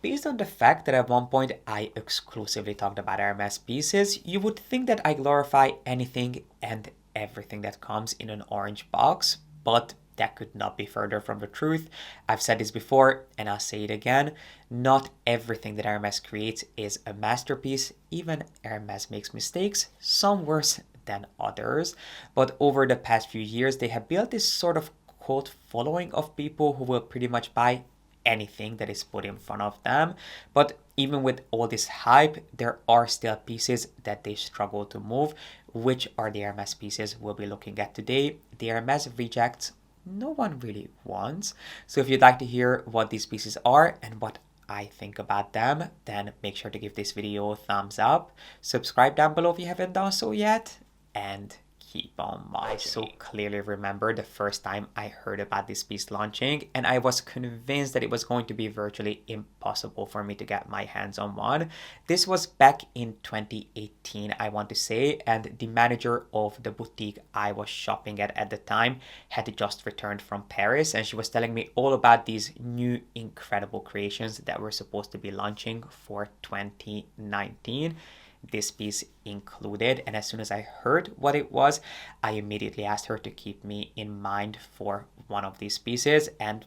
Based on the fact that at one point I exclusively talked about Hermes pieces, you would think that I glorify anything and everything that comes in an orange box, but that could not be further from the truth. I've said this before and I'll say it again. Not everything that Hermes creates is a masterpiece. Even Hermes makes mistakes, some worse than others. But over the past few years, they have built this sort of cult following of people who will pretty much buy anything that is put in front of them. But even with all this hype, there are still pieces that they struggle to move, which are the Hermes pieces we'll be looking at today. The Hermes rejects no one really wants. So if you'd like to hear what these pieces are and what I think about them, then make sure to give this video a thumbs up. Subscribe down below if you haven't done so yet, and keep on watching. I so clearly remember the first time I heard about this piece launching, and I was convinced that it was going to be virtually impossible for me to get my hands on one. This was back in 2018, I want to say, and the manager of the boutique I was shopping at the time had just returned from Paris, and she was telling me all about these new incredible creations that were supposed to be launching for 2019. This piece included, and as soon as I heard what it was, I immediately asked her to keep me in mind for one of these pieces, and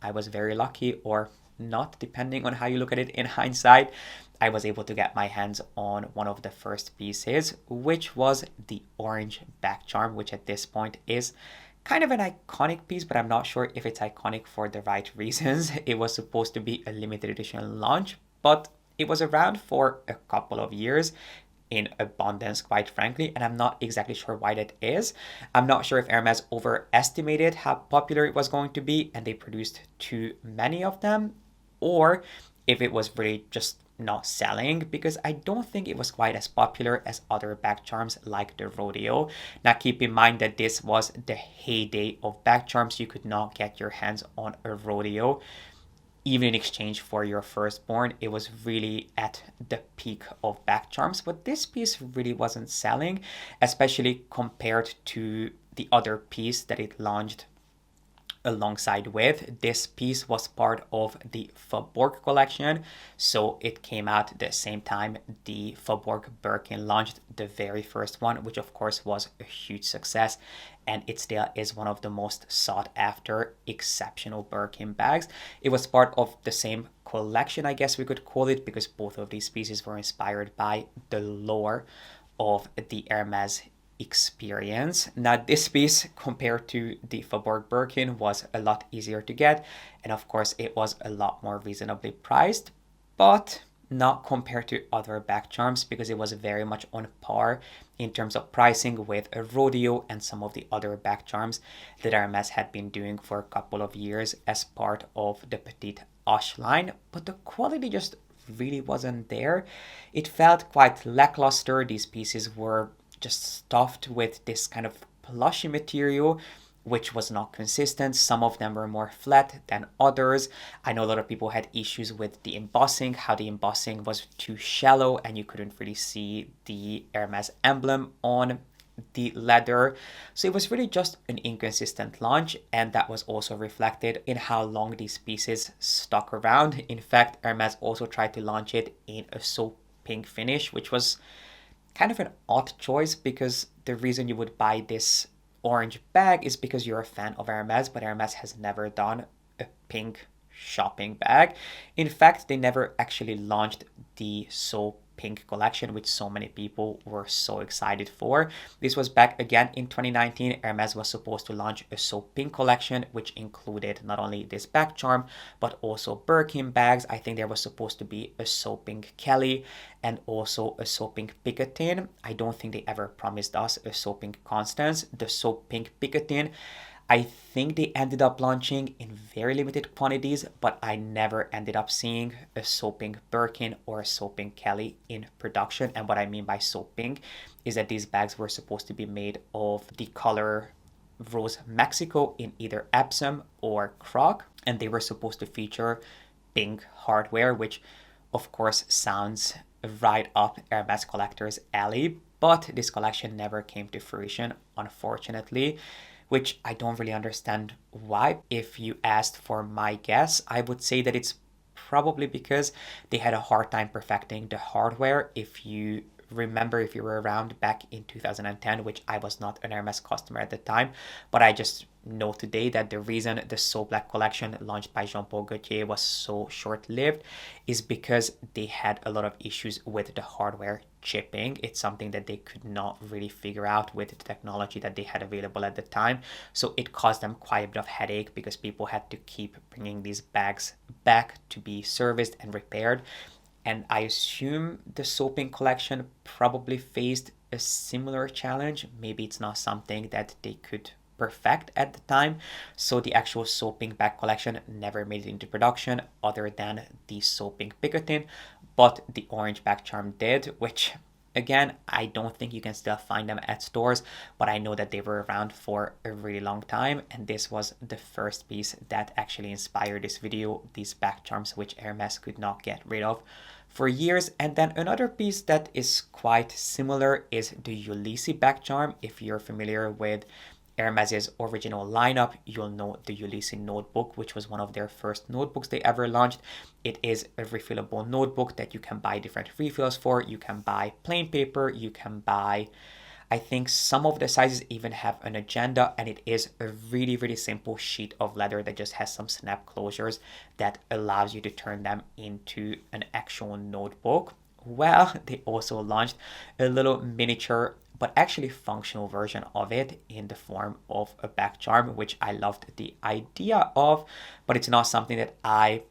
I was very lucky, or not, depending on how you look at it in hindsight. I was able to get my hands on one of the first pieces, which was the orange back charm, which at this point is kind of an iconic piece, but I'm not sure if it's iconic for the right reasons. It was supposed to be a limited edition launch, but it was around for a couple of years in abundance, quite frankly, and I'm not exactly sure why that is. I'm not sure if Hermes overestimated how popular it was going to be and they produced too many of them, or if it was really just not selling, because I don't think it was quite as popular as other back charms like the rodeo. Now keep in mind that this was the heyday of back charms. You could not get your hands on a rodeo even in exchange for your firstborn. It was really at the peak of back charms, but this piece really wasn't selling, especially compared to the other piece that it launched alongside with. This piece was part of the Faubourg collection, so it came out at the same time the Faubourg Birkin launched, the very first one, which of course was a huge success, and it still is one of the most sought after exceptional Birkin bags. It was part of the same collection, I guess we could call it, because both of these pieces were inspired by the lore of the Hermes experience. Now this piece compared to the Faubourg Birkin was a lot easier to get, and of course it was a lot more reasonably priced, but not compared to other back charms, because it was very much on par in terms of pricing with a rodeo and some of the other back charms that Hermes had been doing for a couple of years as part of the Petite Osh line, but the quality just really wasn't there. It felt quite lackluster. These pieces were just stuffed with this kind of plushy material, which was not consistent. Some of them were more flat than others. I know a lot of people had issues with the embossing, how the embossing was too shallow and you couldn't really see the Hermes emblem on the leather. So it was really just an inconsistent launch, and that was also reflected in how long these pieces stuck around. In fact, Hermes also tried to launch it in a soap pink finish, which was kind of an odd choice, because the reason you would buy this orange bag is because you're a fan of Hermes, but Hermes has never done a pink shopping bag. In fact, they never actually launched the So Pink collection, which so many people were so excited for. This was back again in 2019. Hermes was supposed to launch a So Pink collection, which included not only this back charm, but also Birkin bags. I think there was supposed to be a So Pink Kelly and also a So Pink Picotin. I don't think they ever promised us a So Pink Constance. The So Pink Picotin, I think they ended up launching in very limited quantities, but I never ended up seeing a So Pink Birkin or a So Pink Kelly in production. And what I mean by So Pink is that these bags were supposed to be made of the color Rose Mexico in either Epsom or Croc, and they were supposed to feature pink hardware, which of course sounds right up Hermes collector's alley, but this collection never came to fruition, unfortunately, which I don't really understand why. If you asked for my guess, I would say that it's probably because they had a hard time perfecting the hardware. If you remember, if you were around back in 2010, which I was not an Hermes customer at the time, but I just know today that the reason the So Black collection launched by Jean-Paul Gaultier was so short-lived is because they had a lot of issues with the hardware chipping. It's something that they could not really figure out with the technology that they had available at the time. So it caused them quite a bit of headache because people had to keep bringing these bags back to be serviced and repaired. And I assume the soaping collection probably faced a similar challenge. Maybe it's not something that they could perfect at the time. So the actual soaping bag collection never made it into production other than the soaping picotin. But the orange bag charm did, which again, I don't think you can still find them at stores, but I know that they were around for a really long time. And this was the first piece that actually inspired this video, these bag charms, which Hermes could not get rid of for years. And then another piece that is quite similar is the Ulysses bag charm. If you're familiar with Hermes's original lineup, you'll know the Ulysses notebook, which was one of their first notebooks they ever launched. It is a refillable notebook that you can buy different refills for. You can buy plain paper, you can buy, I think some of the sizes even have an agenda, and it is a really, really simple sheet of leather that just has some snap closures that allows you to turn them into an actual notebook. Well, they also launched a little miniature but actually functional version of it in the form of a back charm, which I loved the idea of, but it's not something that I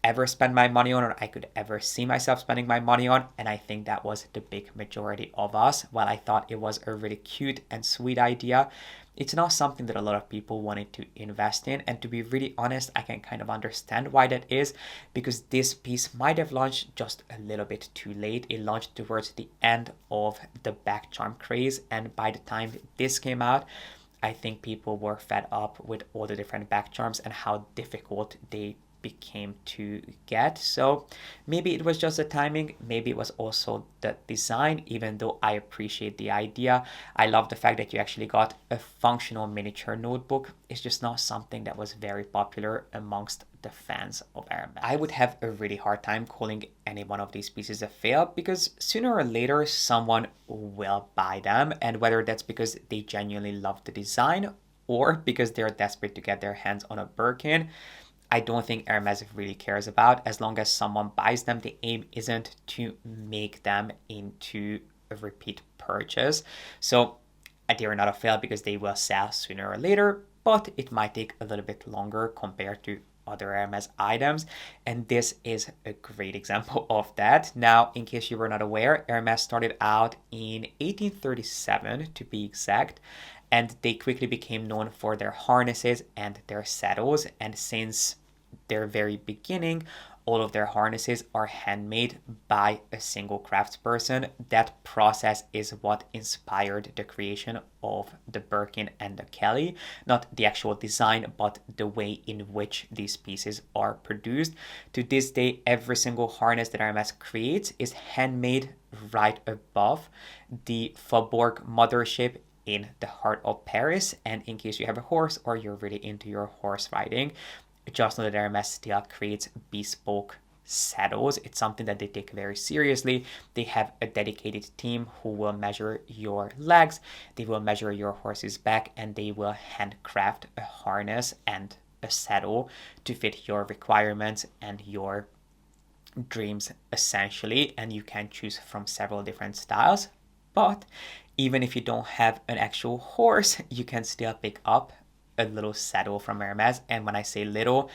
ever spend my money on or I could ever see myself spending my money on. And I think that was the big majority of us. While I thought it was a really cute and sweet idea, it's not something that a lot of people wanted to invest in. And to be really honest, I can kind of understand why that is, because this piece might have launched just a little bit too late. It launched towards the end of the back charm craze, and by the time this came out, I think people were fed up with all the different back charms and how difficult they became to get. So maybe it was just the timing, maybe it was also the design. Even though I appreciate the idea, I love the fact that you actually got a functional miniature notebook. It's just not something that was very popular amongst the fans of Hermes. I would have a really hard time calling any one of these pieces a fail, because sooner or later someone will buy them, and whether that's because they genuinely love the design or because they're desperate to get their hands on a Birkin, I don't think Hermes really cares about. As long as someone buys them, the aim isn't to make them into a repeat purchase. So they're not a fail because they will sell sooner or later, but it might take a little bit longer compared to other Hermes items. And this is a great example of that. Now, in case you were not aware, Hermes started out in 1837 to be exact, and they quickly became known for their harnesses and their saddles. And since their very beginning, all of their harnesses are handmade by a single craftsperson. That process is what inspired the creation of the Birkin and the Kelly. Not the actual design, but the way in which these pieces are produced. To this day, every single harness that Hermes creates is handmade right above the Faubourg mothership in the heart of Paris. And in case you have a horse or you're really into your horse riding, just know that Hermes still creates bespoke saddles. It's something that they take very seriously. They have a dedicated team who will measure your legs, they will measure your horse's back, and they will handcraft a harness and a saddle to fit your requirements and your dreams, essentially. And you can choose from several different styles. But even if you don't have an actual horse, you can still pick up a little saddle from Hermes. And when I say little,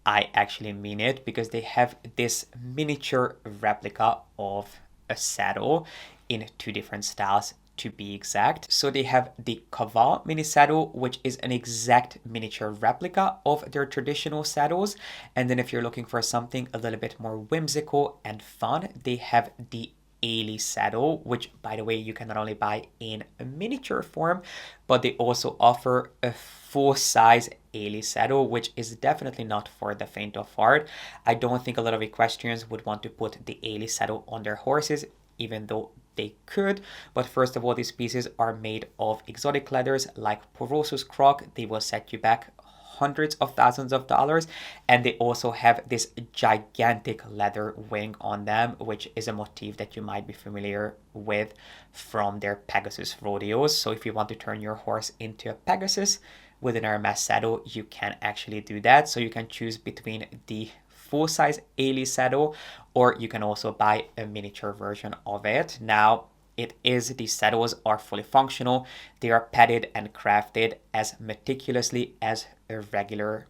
I actually mean it, because they have this miniature replica of a saddle in two different styles, to be exact. So they have the Cavale mini saddle, which is an exact miniature replica of their traditional saddles. And then if you're looking for something a little bit more whimsical and fun, they have the Ailey saddle, which, by the way, you can not only buy in a miniature form, but they also offer a full-size Ailey saddle, which is definitely not for the faint of heart. I don't think a lot of equestrians would want to put the Ailey saddle on their horses, even though they could. But first of all, these pieces are made of exotic leathers like Porosus croc. They will set you back hundreds of thousands of dollars. And they also have this gigantic leather wing on them, which is a motif that you might be familiar with from their Pegasus rodeos. So if you want to turn your horse into a Pegasus with an Hermes saddle, you can actually do that. So you can choose between the full-size A-Lease saddle, or you can also buy a miniature version of it. Now, these saddles are fully functional. They are padded and crafted as meticulously as a regular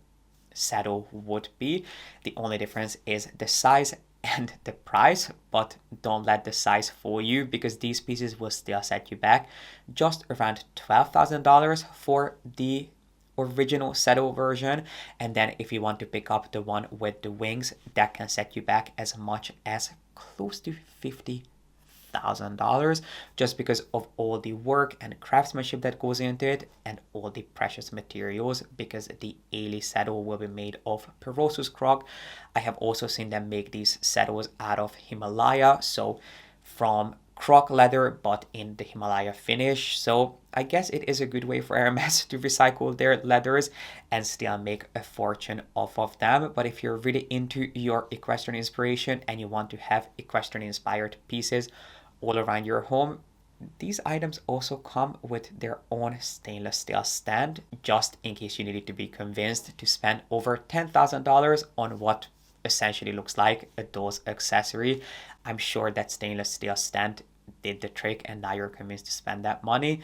saddle would be. The only difference is the size and the price, but don't let the size fool you, because these pieces will still set you back just around $12,000 for the original saddle version. And then if you want to pick up the one with the wings, that can set you back as much as close to $50,000, just because of all the work and craftsmanship that goes into it and all the precious materials, because the A-Lease saddle will be made of Perosus croc. I have also seen them make these saddles out of Himalaya, so from croc leather but in the Himalaya finish. So I guess it is a good way for Hermes to recycle their leathers and still make a fortune off of them. But if you're really into your equestrian inspiration and you want to have equestrian inspired pieces all around your home, these items also come with their own stainless steel stand, just in case you needed to be convinced to spend over $10,000 on what essentially looks like a doll's accessory. I'm sure that stainless steel stand did the trick and now you're convinced to spend that money.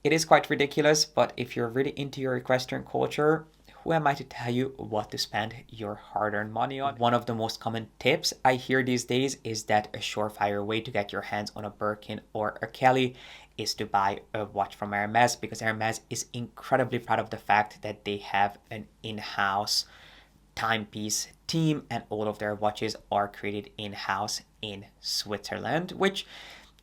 It is quite ridiculous, but if you're really into your equestrian culture, who am I to tell you what to spend your hard-earned money on? One of the most common tips I hear these days is that a surefire way to get your hands on a Birkin or a Kelly is to buy a watch from Hermes, because Hermes is incredibly proud of the fact that they have an in-house timepiece team and all of their watches are created in-house in Switzerland, which,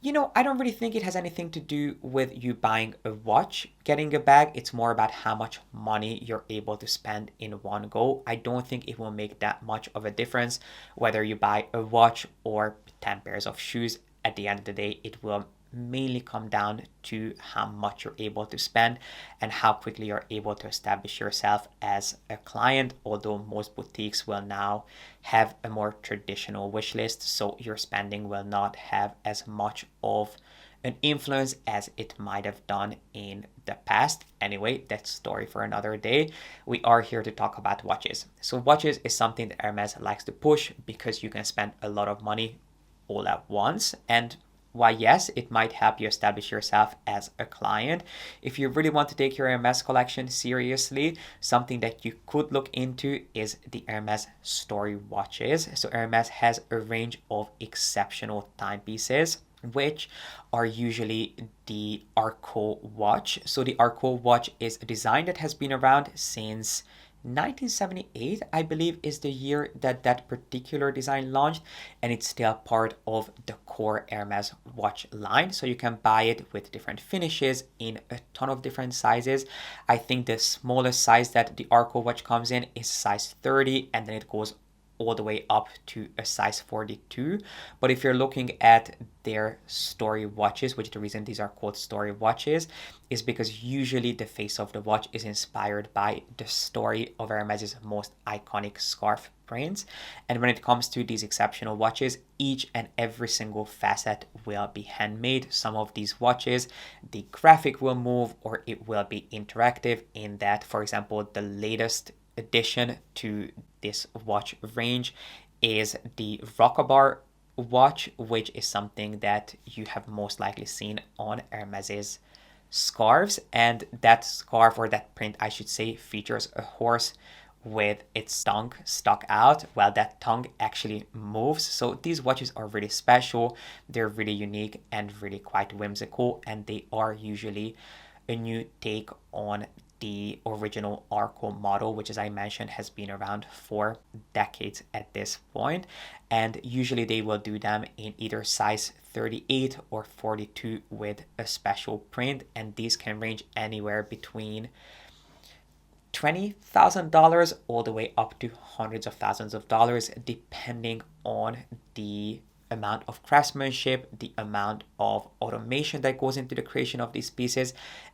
you know, I don't really think it has anything to do with you buying a watch, getting a bag. It's more about how much money you're able to spend in one go. I don't think it will make that much of a difference whether you buy a watch or 10 pairs of shoes. At the end of the day, it will mainly come down to how much you're able to spend and how quickly you're able to establish yourself as a client, although most boutiques will now have a more traditional wish list, so your spending will not have as much of an influence as it might have done in the past. Anyway, that's story for another day. We are here to talk about watches. So watches is something that Hermes likes to push because you can spend a lot of money all at once. And why, yes, it might help you establish yourself as a client. If you really want to take your Hermes collection seriously, something that you could look into is the Hermes story watches. So Hermes has a range of exceptional timepieces, which are usually the Arceau watch. So the Arceau watch is a design that has been around since 1978, I believe, is the year that that particular design launched, and it's still part of the core Hermes watch line. So you can buy it with different finishes in a ton of different sizes. I think the smallest size that the Arceau watch comes in is size 30, and then it goes all the way up to a size 42. But if you're looking at their story watches, which the reason these are called story watches is because usually the face of the watch is inspired by the story of Hermes's most iconic scarf prints. And when it comes to these exceptional watches, each and every single facet will be handmade. Some of these watches, the graphic will move or it will be interactive in that, for example, the latest addition to this watch range is the Rockabar watch, which is something that you have most likely seen on Hermes's scarves. And that scarf, or that print I should say, features a horse with its tongue stuck out. Well, that tongue actually moves. So these watches are really special. They're really unique and really quite whimsical, and they are usually a new take on the original Arceau model, which, as I mentioned, has been around for decades at this point. And usually they will do them in either size 38 or 42 with a special print. And these can range anywhere between $20,000 all the way up to hundreds of thousands of dollars, depending on the amount of craftsmanship, the amount of automation that goes into the creation of these pieces,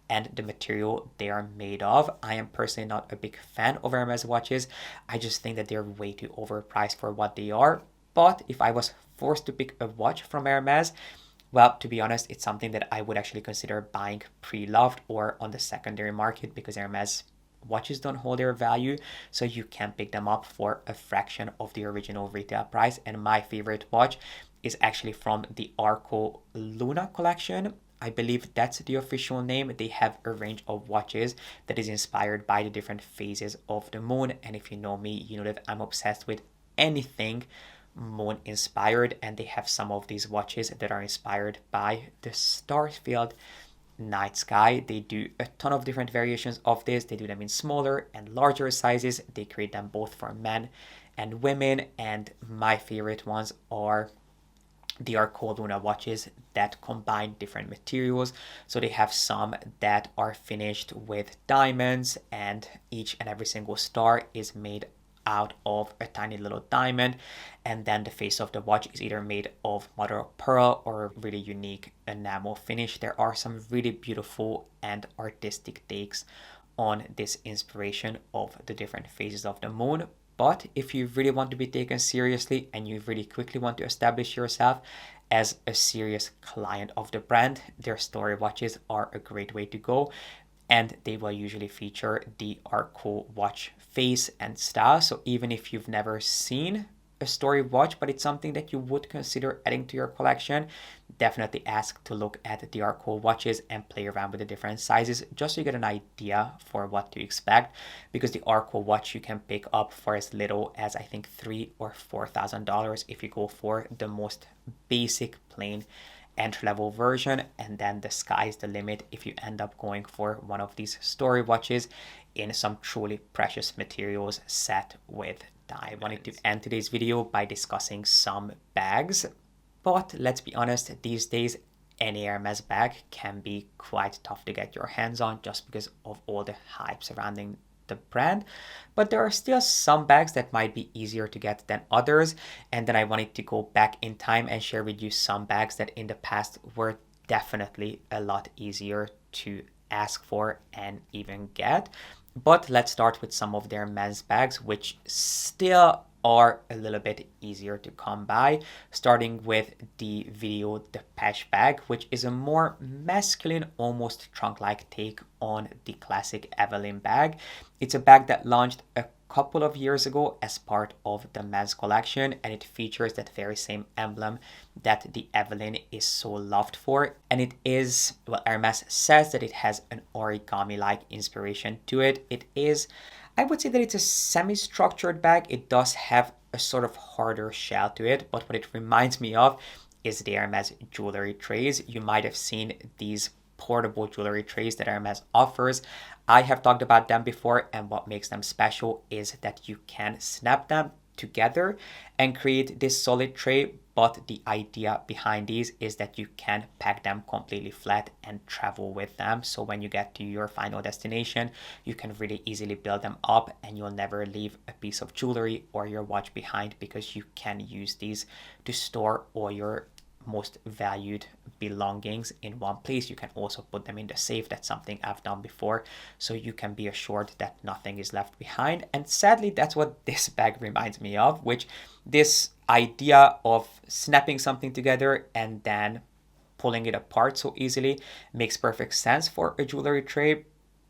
and the material they are made of. I am personally not a big fan of Hermes watches. I just think that they're way too overpriced for what they are. But if I was forced to pick a watch from Hermes, well, to be honest, it's something that I would actually consider buying pre-loved or on the secondary market, because Hermes watches don't hold their value, so you can pick them up for a fraction of the original retail price. And my favorite watch is actually from the Arceau Luna collection. I believe that's the official name. They have a range of watches that is inspired by the different phases of the moon. And if you know me, you know that I'm obsessed with anything moon inspired, and they have some of these watches that are inspired by the star-filled night sky. They do a ton of different variations of this. They do them in smaller and larger sizes. They create them both for men and women, and my favorite ones are the Arceau Luna watches that combine different materials. So they have some that are finished with diamonds, and each and every single star is made out of a tiny little diamond, and then the face of the watch is either made of mother of pearl or a really unique enamel finish. There are some really beautiful and artistic takes on this inspiration of the different phases of the moon. But if you really want to be taken seriously and you really quickly want to establish yourself as a serious client of the brand, their story watches are a great way to go. And they will usually feature the Arceau watch face and style. So even if you've never seen a story watch, but it's something that you would consider adding to your collection, definitely ask to look at the Arceau watches and play around with the different sizes, just so you get an idea for what to expect. Because the Arceau watch you can pick up for as little as I think $3,000 or $4,000 if you go for the most basic plain entry-level version, and then the sky's the limit if you end up going for one of these story watches in some truly precious materials set with diamonds. I wanted to end today's video by discussing some bags, but let's be honest, these days any Hermes bag can be quite tough to get your hands on just because of all the hype surrounding the brand. But there are still some bags that might be easier to get than others, and then I wanted to go back in time and share with you some bags that in the past were definitely a lot easier to ask for and even get. But let's start with some of their men's bags, which still are a little bit easier to come by, starting with the Video Depeche bag, which is a more masculine, almost trunk-like take on the classic Evelyn bag. It's a bag that launched a couple of years ago as part of the men's collection, and it features that very same emblem that the Evelyn is so loved for. And it is, well, Hermes says that it has an origami-like inspiration to it. It is, I would say that it's a semi-structured bag. It does have a sort of harder shell to it, but what it reminds me of is the Hermes jewelry trays. You might have seen these portable jewelry trays that Hermes offers. I have talked about them before, and what makes them special is that you can snap them together and create this solid tray, but the idea behind these is that you can pack them completely flat and travel with them. So when you get to your final destination, you can really easily build them up and you'll never leave a piece of jewelry or your watch behind, because you can use these to store all your most valued belongings in one place. You can also put them in the safe. That's something I've done before, so you can be assured that nothing is left behind. And sadly, that's what this bag reminds me of, which this idea of snapping something together and then pulling it apart so easily makes perfect sense for a jewelry tray,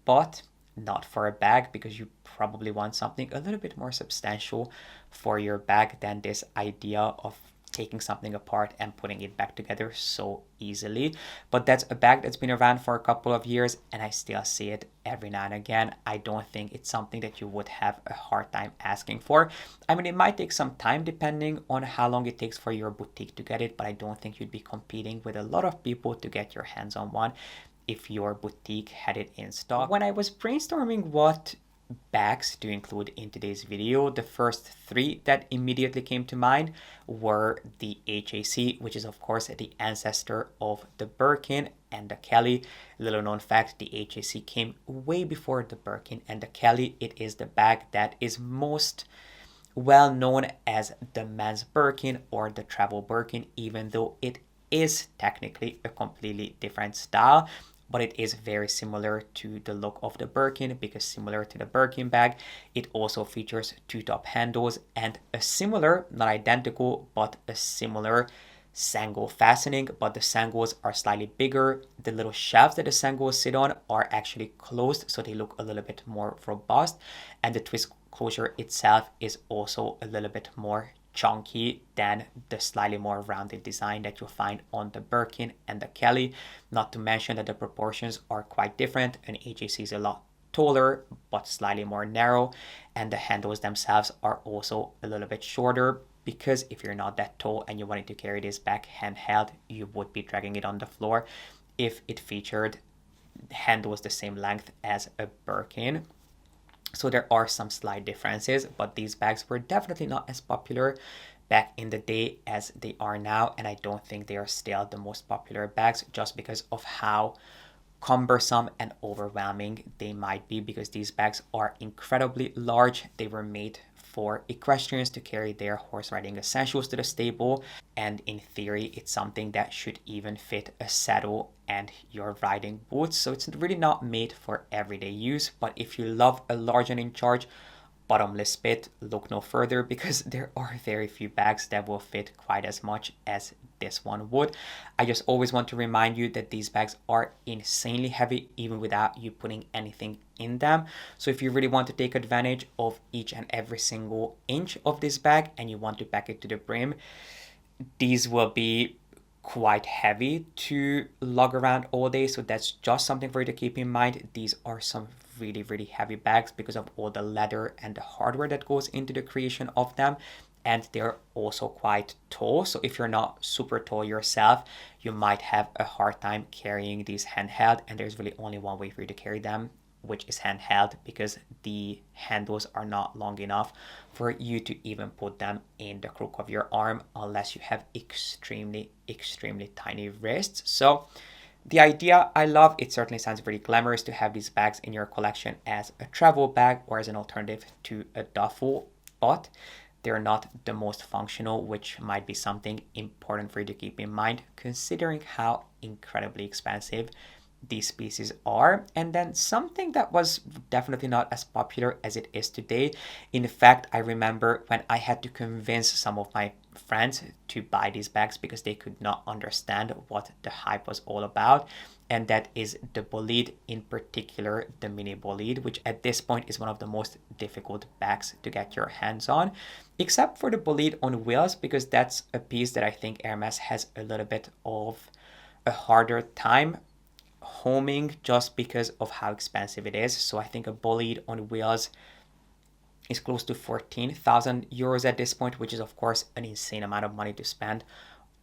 but not for a bag, because you probably want something a little bit more substantial for your bag than this idea of taking something apart and putting it back together so easily. But that's a bag that's been around for a couple of years, and I still see it every now and again. I don't think it's something that you would have a hard time asking for. I mean, it might take some time depending on how long it takes for your boutique to get it, but I don't think you'd be competing with a lot of people to get your hands on one if your boutique had it in stock. When I was brainstorming what bags to include in today's video, the first three that immediately came to mind were the HAC, which is of course the ancestor of the Birkin and the Kelly. Little known fact, the HAC came way before the Birkin and the Kelly. It is the bag that is most well known as the men's Birkin or the travel Birkin, even though it is technically a completely different style, but it is very similar to the look of the Birkin because similar to the Birkin bag, it also features two top handles and a similar, not identical, but a similar sangle fastening, but the sangles are slightly bigger. The little shelves that the sangles sit on are actually closed, so they look a little bit more robust, and the twist closure itself is also a little bit more chunky than the slightly more rounded design that you'll find on the Birkin and the Kelly. Not to mention that the proportions are quite different. An HAC is a lot taller but slightly more narrow, and the handles themselves are also a little bit shorter, because if you're not that tall and you wanted to carry this bag handheld, you would be dragging it on the floor if it featured handles the same length as a Birkin. So there are some slight differences, but these bags were definitely not as popular back in the day as they are now, and I don't think they are still the most popular bags just because of how cumbersome and overwhelming they might be, because these bags are incredibly large. They were made for equestrians to carry their horse riding essentials to the stable, and in theory it's something that should even fit a saddle and your riding boots, so it's really not made for everyday use. But if you love a large and in charge bottomless pit, look no further, because there are very few bags that will fit quite as much as this one would. I just always want to remind you that these bags are insanely heavy even without you putting anything in them. So if you really want to take advantage of each and every single inch of this bag and you want to pack it to the brim, these will be quite heavy to lug around all day. So that's just something for you to keep in mind. These are some really heavy bags because of all the leather and the hardware that goes into the creation of them, and they're also quite tall. So if you're not super tall yourself, you might have a hard time carrying these handheld, and there's really only one way for you to carry them, which is handheld, because the handles are not long enough for you to even put them in the crook of your arm unless you have extremely tiny wrists. So the idea I love. It certainly sounds very glamorous to have these bags in your collection as a travel bag or as an alternative to a duffel, but they're not the most functional, which might be something important for you to keep in mind considering how incredibly expensive these pieces are. And then something that was definitely not as popular as it is today. In fact, I remember when I had to convince some of my friends to buy these bags because they could not understand what the hype was all about, and that is the bolide, in particular the mini bolide, which at this point is one of the most difficult bags to get your hands on, except for the bolide on wheels, because that's a piece that I think Hermes has a little bit of a harder time homing just because of how expensive it is. So I think a bolide on wheels is close to 14,000 euros at this point, which is of course an insane amount of money to spend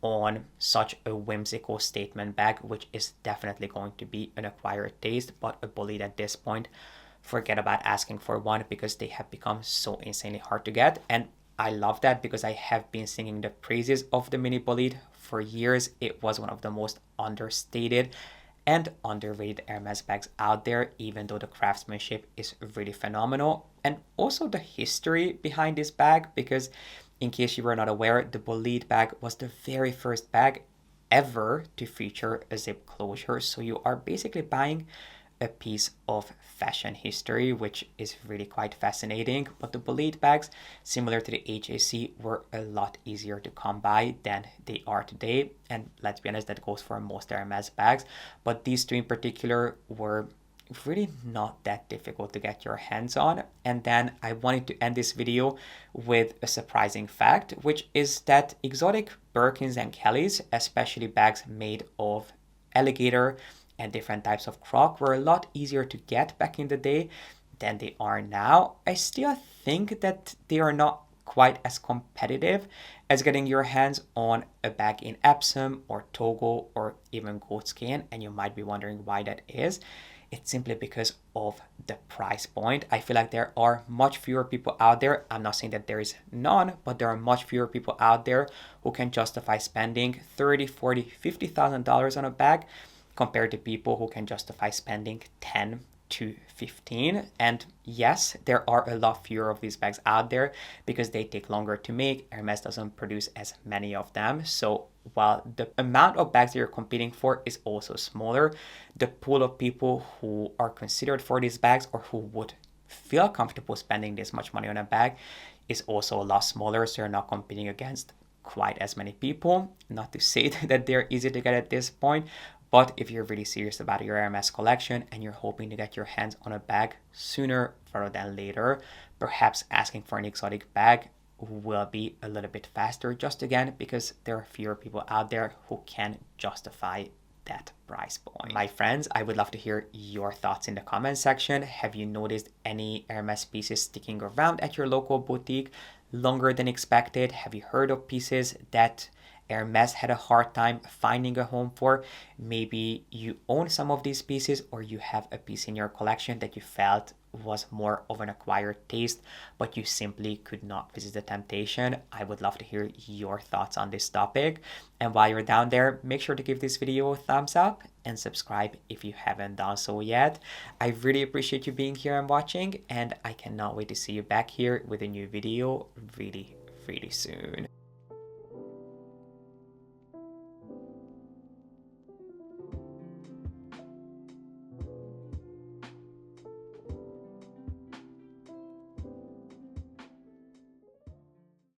on such a whimsical statement bag, which is definitely going to be an acquired taste. But a bolide at this point, forget about asking for one, because they have become so insanely hard to get. And I love that because I have been singing the praises of the mini bolide for years. It was one of the most understated and underrated Hermes bags out there, even though the craftsmanship is really phenomenal. And also the history behind this bag, because in case you were not aware, the bolide bag was the very first bag ever to feature a zip closure. So you are basically buying a piece of fashion history, which is really quite fascinating. But the bolide bags, similar to the HAC, were a lot easier to come by than they are today. And let's be honest, that goes for most Hermes bags. But these two in particular were really not that difficult to get your hands on. And then I wanted to end this video with a surprising fact, which is that exotic Birkins and Kellys, especially bags made of alligator and different types of croc, were a lot easier to get back in the day than they are now. I still think that they are not quite as competitive as getting your hands on a bag in Epsom or Togo or even goatskin, and you might be wondering why that is. It's simply because of the price point. I feel like there are much fewer people out there. I'm not saying that there is none, but there are much fewer people out there who can justify spending $30, $40, $50,000 on a bag compared to people who can justify spending 10, to 15. And yes, there are a lot fewer of these bags out there because they take longer to make. Hermes doesn't produce as many of them. So while the amount of bags that you're competing for is also smaller, the pool of people who are considered for these bags or who would feel comfortable spending this much money on a bag is also a lot smaller. So you're not competing against quite as many people. Not to say that they're easy to get at this point, but if you're really serious about your Hermes collection and you're hoping to get your hands on a bag sooner rather than later, perhaps asking for an exotic bag will be a little bit faster, just again because there are fewer people out there who can justify that price point. My friends, I would love to hear your thoughts in the comment section. Have you noticed any Hermes pieces sticking around at your local boutique longer than expected? Have you heard of pieces that Hermes had a hard time finding a home for? Maybe you own some of these pieces, or you have a piece in your collection that you felt was more of an acquired taste, but you simply could not resist the temptation. I would love to hear your thoughts on this topic. And while you're down there, make sure to give this video a thumbs up and subscribe if you haven't done so yet. I really appreciate you being here and watching, and I cannot wait to see you back here with a new video really soon.